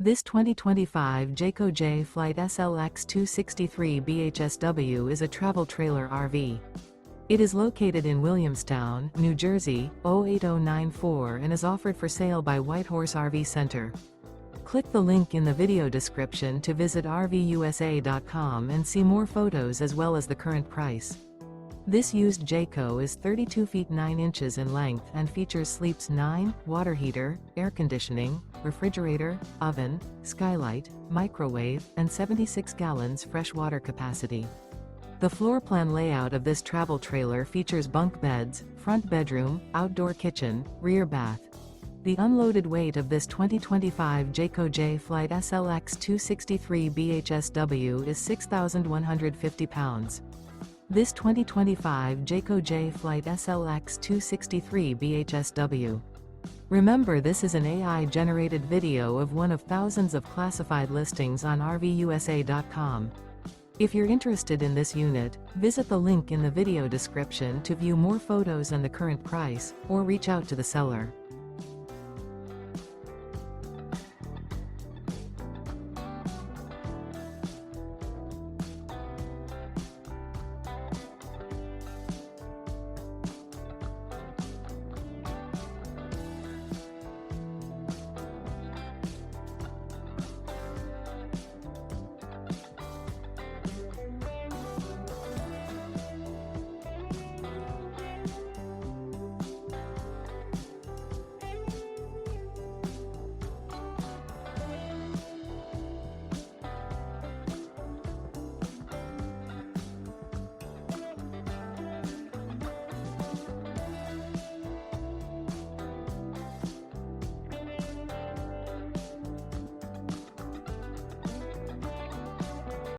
This 2025 Jayco Jay Flight SLX 263 BHSW is a travel trailer RV. It is located in Williamstown, New Jersey, 08094 and is offered for sale by Whitehorse RV Center. Click the link in the video description to visit RVUSA.com and see more photos as well as the current price. This used Jayco is 32 feet 9 inches in length and features sleeps 9, water heater, air conditioning, refrigerator, oven, skylight, microwave, and 76 gallons fresh water capacity. The floor plan layout of this travel trailer features bunk beds, front bedroom, outdoor kitchen, rear bath. The unloaded weight of this 2025 Jayco Jay Flight SLX 263 BHSW is 6,150 pounds. This 2025 Jayco Jay Flight SLX 263 BHSW. Remember, this is an AI-generated video of one of thousands of classified listings on RVUSA.com. If you're interested in this unit, visit the link in the video description to view more photos and the current price, or reach out to the seller.